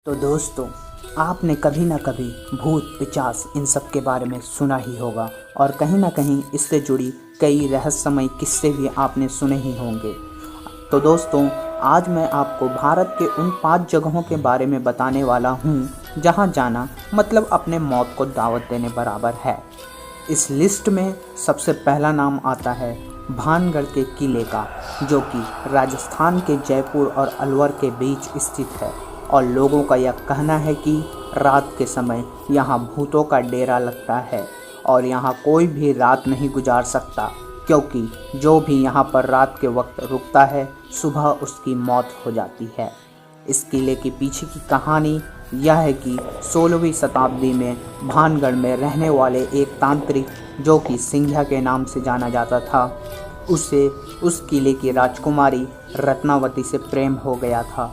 तो दोस्तों, आपने कभी ना कभी भूत पिशाच इन सब के बारे में सुना ही होगा और कहीं ना कहीं इससे जुड़ी कई रहस्यमय किस्से भी आपने सुने ही होंगे। तो दोस्तों, आज मैं आपको भारत के उन 5 जगहों के बारे में बताने वाला हूँ जहाँ जाना मतलब अपने मौत को दावत देने बराबर है। इस लिस्ट में सबसे पहला नाम आता है भानगढ़ के किले का, जो कि राजस्थान के जयपुर और अलवर के बीच स्थित है। और लोगों का यह कहना है कि रात के समय यहाँ भूतों का डेरा लगता है और यहाँ कोई भी रात नहीं गुजार सकता, क्योंकि जो भी यहाँ पर रात के वक्त रुकता है सुबह उसकी मौत हो जाती है। इस किले के पीछे की कहानी यह है कि 16वीं शताब्दी में भानगढ़ में रहने वाले एक तांत्रिक, जो कि सिंधिया के नाम से जाना जाता था, उसे उस किले की राजकुमारी रत्नावती से प्रेम हो गया था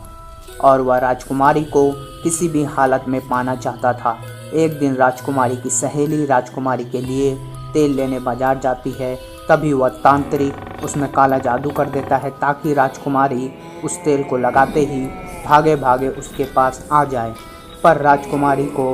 और वह राजकुमारी को किसी भी हालत में पाना चाहता था। एक दिन राजकुमारी की सहेली राजकुमारी के लिए तेल लेने बाजार जाती है। तभी वह तांत्रिक उसमें काला जादू कर देता है ताकि राजकुमारी उस तेल को लगाते ही भागे भागे उसके पास आ जाए। पर राजकुमारी को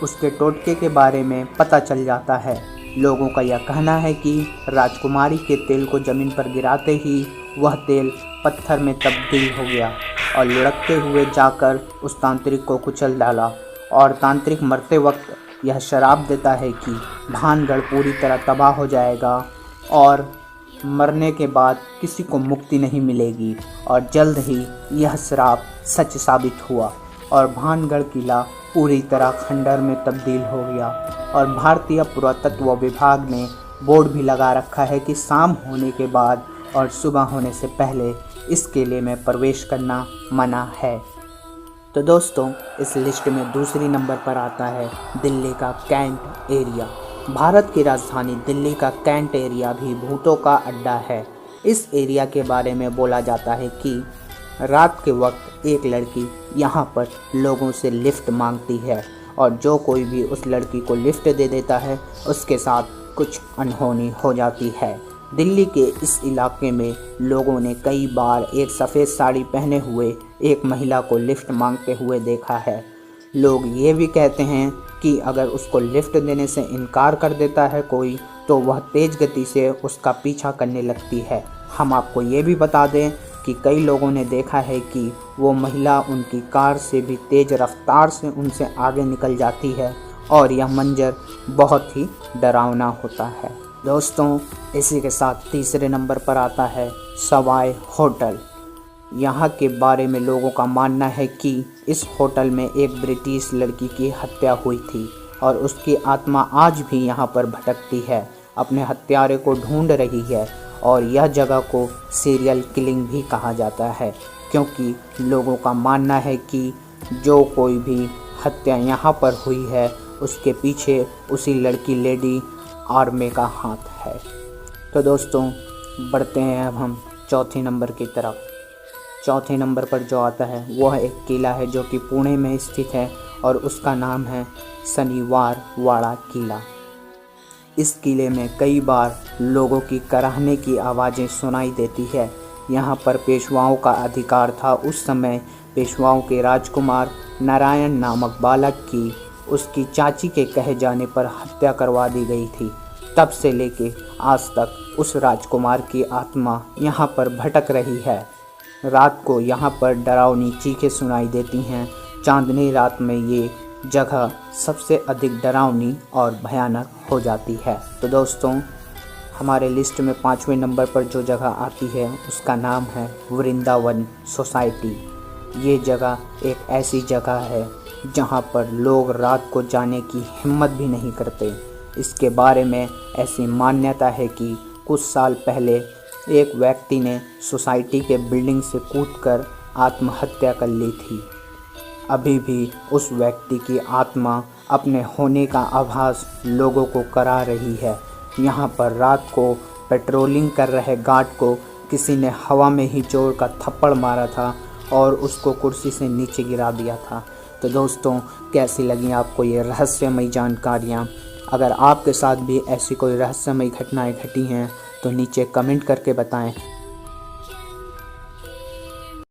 उसके टोटके के बारे में पता चल जाता है। लोगों का यह कहना है कि राजकुमारी के तेल को ज़मीन पर गिराते ही वह तेल पत्थर में तब्दील हो गया और लुढ़कते हुए जाकर उस तांत्रिक को कुचल डाला। और तांत्रिक मरते वक्त यह श्राप देता है कि भानगढ़ पूरी तरह तबाह हो जाएगा और मरने के बाद किसी को मुक्ति नहीं मिलेगी। और जल्द ही यह श्राप सच साबित हुआ और भानगढ़ किला पूरी तरह खंडर में तब्दील हो गया। और भारतीय पुरातत्व विभाग ने बोर्ड भी लगा रखा है कि शाम होने के बाद और सुबह होने से पहले इस किले में प्रवेश करना मना है। तो दोस्तों, इस लिस्ट में दूसरी नंबर पर आता है दिल्ली का कैंट एरिया। भारत की राजधानी दिल्ली का कैंट एरिया भी भूतों का अड्डा है। इस एरिया के बारे में बोला जाता है कि रात के वक्त एक लड़की यहाँ पर लोगों से लिफ्ट मांगती है और जो कोई भी उस लड़की को लिफ्ट दे देता है उसके साथ कुछ अनहोनी हो जाती है। दिल्ली के इस इलाके में लोगों ने कई बार एक सफ़ेद साड़ी पहने हुए एक महिला को लिफ्ट मांगते हुए देखा है। लोग ये भी कहते हैं कि अगर उसको लिफ्ट देने से इनकार कर देता है कोई, तो वह तेज़ गति से उसका पीछा करने लगती है। हम आपको ये भी बता दें कि कई लोगों ने देखा है कि वो महिला उनकी कार से भी तेज़ रफ्तार से उनसे आगे निकल जाती है और यह मंजर बहुत ही डरावना होता है। दोस्तों, इसी के साथ तीसरे नंबर पर आता है सवाई होटल। यहाँ के बारे में लोगों का मानना है कि इस होटल में एक ब्रिटिश लड़की की हत्या हुई थी और उसकी आत्मा आज भी यहाँ पर भटकती है, अपने हत्यारे को ढूंढ रही है। और यह जगह को सीरियल किलिंग भी कहा जाता है, क्योंकि लोगों का मानना है कि जो कोई भी हत्या यहाँ पर हुई है उसके पीछे उसी लड़की लेडी आर्मी का हाथ है। तो दोस्तों, बढ़ते हैं अब हम चौथे नंबर की तरफ। चौथे नंबर पर जो आता है वह एक किला है जो कि पुणे में स्थित है और उसका नाम है शनिवार वाड़ा किला। इस किले में कई बार लोगों की कराहने की आवाज़ें सुनाई देती है। यहाँ पर पेशवाओं का अधिकार था। उस समय पेशवाओं के राजकुमार नारायण नामक बालक की उसकी चाची के कहे जाने पर हत्या करवा दी गई थी। तब से लेके आज तक उस राजकुमार की आत्मा यहाँ पर भटक रही है। रात को यहाँ पर डरावनी चीखें सुनाई देती हैं। चांदनी रात में ये जगह सबसे अधिक डरावनी और भयानक हो जाती है। तो दोस्तों, हमारे लिस्ट में 5वें नंबर पर जो जगह आती है उसका नाम है वृंदावन सोसाइटी। ये जगह एक ऐसी जगह है जहाँ पर लोग रात को जाने की हिम्मत भी नहीं करते। इसके बारे में ऐसी मान्यता है कि कुछ साल पहले एक व्यक्ति ने सोसाइटी के बिल्डिंग से कूदकर आत्महत्या कर ली थी। अभी भी उस व्यक्ति की आत्मा अपने होने का आभास लोगों को करा रही है। यहाँ पर रात को पेट्रोलिंग कर रहे गार्ड को किसी ने हवा में ही जोर का थप्पड़ मारा था और उसको कुर्सी से नीचे गिरा दिया था। तो दोस्तों, कैसी लगी आपको ये रहस्यमयी जानकारियाँ? अगर आपके साथ भी ऐसी कोई रहस्यमयी घटनाएं घटी हैं तो नीचे कमेंट करके बताएं।